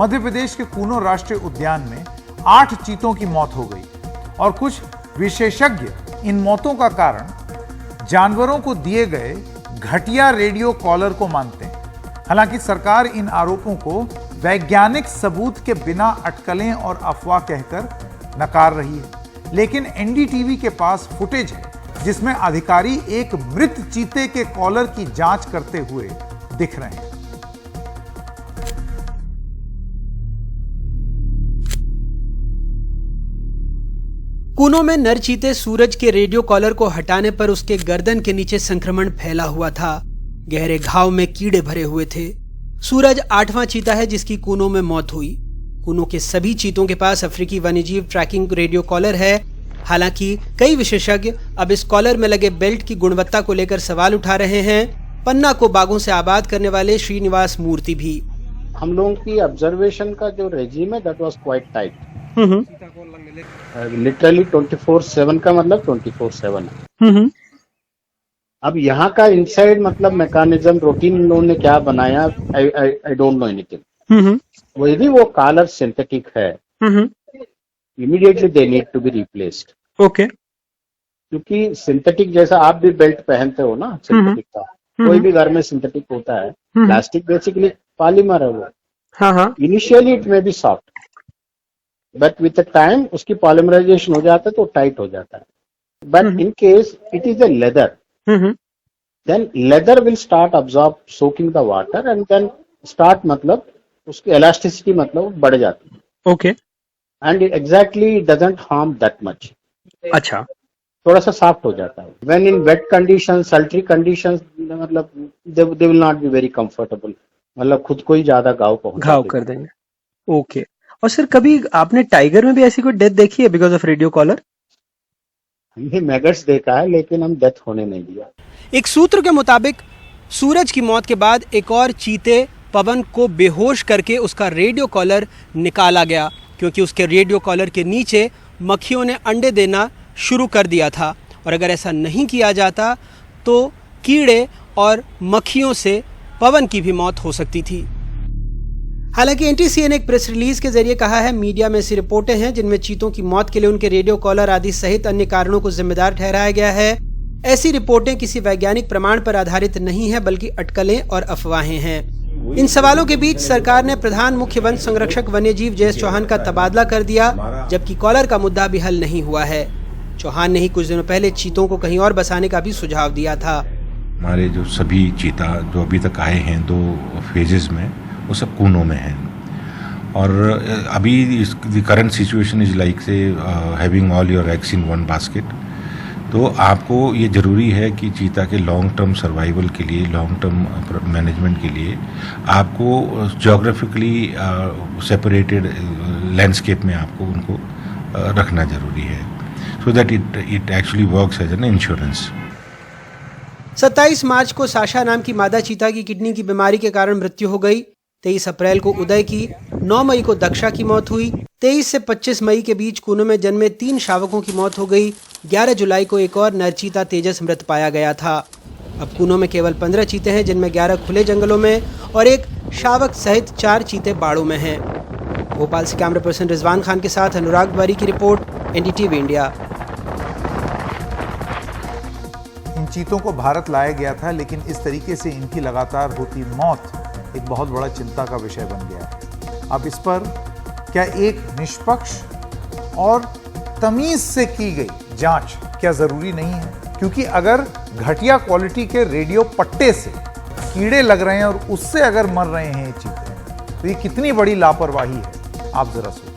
मध्य प्रदेश के कूनो राष्ट्रीय उद्यान में 8 चीतों की मौत हो गई और कुछ विशेषज्ञ इन मौतों का कारण जानवरों को दिए गए घटिया रेडियो कॉलर को मानते हैं। हालांकि सरकार इन आरोपों को वैज्ञानिक सबूत के बिना अटकलें और अफवाह कहकर नकार रही है। लेकिन एनडीटीवी के पास फुटेज है जिसमें अधिकारी एक मृत चीते के कॉलर की जांच करते हुए दिख रहे हैं। कूनो में नर चीते सूरज के रेडियो कॉलर को हटाने पर उसके गर्दन के नीचे संक्रमण फैला हुआ था। गहरे घाव में कीड़े भरे हुए थे। सूरज 8वां चीता है जिसकी कूनो में मौत हुई। कूनो के सभी चीतों के पास अफ्रीकी वन्यजीव ट्रैकिंग रेडियो कॉलर है। हालांकि कई विशेषज्ञ अब इस कॉलर में लगे बेल्ट की गुणवत्ता को लेकर सवाल उठा रहे हैं। पन्ना को बाघों से आबाद करने वाले श्रीनिवास मूर्ति भी। हम लोगों की ऑब्जर्वेशन का जो रेजिम है that was quite tight. Literally 24/7 का मतलब 24/7 है। अब यहाँ का इनसाइड मतलब मैकेनिज्म रूटीन इन लोगों ने क्या बनाया, आई डोंट नो एनीथिंग। वो यदि वो कॉलर सिंथेटिक है, immediately they need to be replaced. Okay, क्योंकि सिंथेटिक जैसा आप भी बेल्ट पहनते हो ना, सिंथेटिक का कोई भी घर में सिंथेटिक होता है। प्लास्टिक बेसिकली पॉलीमर है वो। हाँ, initially it may be soft but with time उसकी पॉलीमराइजेशन हो जाता है तो टाइट हो जाता है। But in case it is a leather, then leather will start absorb soaking the water and then start मतलब उसकी elasticity मतलब बढ़ जाती है। Okay, and it exactly doesn't harm that much। अच्छा, थोड़ा सा सॉफ्ट हो जाता है। when in wet conditions, sultry conditions मतलब they will not be very comfortable, मतलब खुद को ही ज्यादा घाव कर देंगे। ओके, और सर कभी आपने टाइगर में भी ऐसी कोई डेथ देखी है बिकॉज ऑफ रेडियो कॉलर? हमने मैगट्स देखा है लेकिन हम डेथ होने नहीं दिया। एक सूत्र के मुताबिक सूरज की मौत के बाद एक और चीते पवन को बेहोश करके उसका रेडियो कॉलर निकाला गया, क्योंकि उसके रेडियो कॉलर के नीचे मक्खियों ने अंडे देना शुरू कर दिया था और अगर ऐसा नहीं किया जाता तो कीड़े और मक्खियों से पवन की भी मौत हो सकती थी। हालांकि एनटीसीए ने एक प्रेस रिलीज के जरिए कहा है, मीडिया में ऐसी रिपोर्टें हैं जिनमें चीतों की मौत के लिए उनके रेडियो कॉलर आदि सहित अन्य कारणों को जिम्मेदार ठहराया गया है। ऐसी रिपोर्टें किसी वैज्ञानिक प्रमाण पर आधारित नहीं है बल्कि अटकलें और अफवाहें हैं। इन सवालों के बीच सरकार ने प्रधान मुख्य वन संरक्षक वन्यजीव जयेश चौहान का तबादला कर दिया, जबकि कॉलर का मुद्दा भी हल नहीं हुआ है। चौहान ने ही कुछ दिनों पहले चीतों को कहीं और बसाने का भी सुझाव दिया था। हमारे जो सभी चीता जो अभी तक आए हैं 2 फेजेस में, वो सब कूनो में हैं और अभी the current situation is like say having all your eggs in one basket. तो आपको ये ज़रूरी है कि चीता के लॉन्ग टर्म सर्वाइवल के लिए, लॉन्ग टर्म मैनेजमेंट के लिए आपको ज्योग्राफिकली सेपरेटेड लैंडस्केप में आपको उनको रखना ज़रूरी है, so that it actually works as an insurance. 27 March को साशा नाम की मादा चीता की किडनी की बीमारी के कारण मृत्यु हो गई। 23 अप्रैल को उदय की, 9 मई को दक्षा की मौत हुई। 23 से 25 मई के बीच कूनो में जन्मे 3 शावकों की मौत हो गई। 11 जुलाई को एक और नरचीता तेजस मृत पाया गया था। अब कूनो में केवल 15 चीते हैं, जिनमें 11 खुले जंगलों में और एक शावक सहित 4 चीते बाड़ों में हैं। भोपाल से कैमरा पर्सन रिजवान खान के साथ अनुराग द्वारी की रिपोर्ट, एनडीटीवी इंडिया। इन चीतों को भारत लाया गया था, लेकिन इस तरीके से इनकी लगातार होती मौत एक बहुत बड़ा चिंता का विषय बन गया है। अब इस पर क्या एक निष्पक्ष और तमीज से की गई जांच क्या जरूरी नहीं है? क्योंकि अगर घटिया क्वालिटी के रेडियो पट्टे से कीड़े लग रहे हैं और उससे अगर मर रहे हैं ये चीते, तो ये कितनी बड़ी लापरवाही है, आप जरा सोचिए।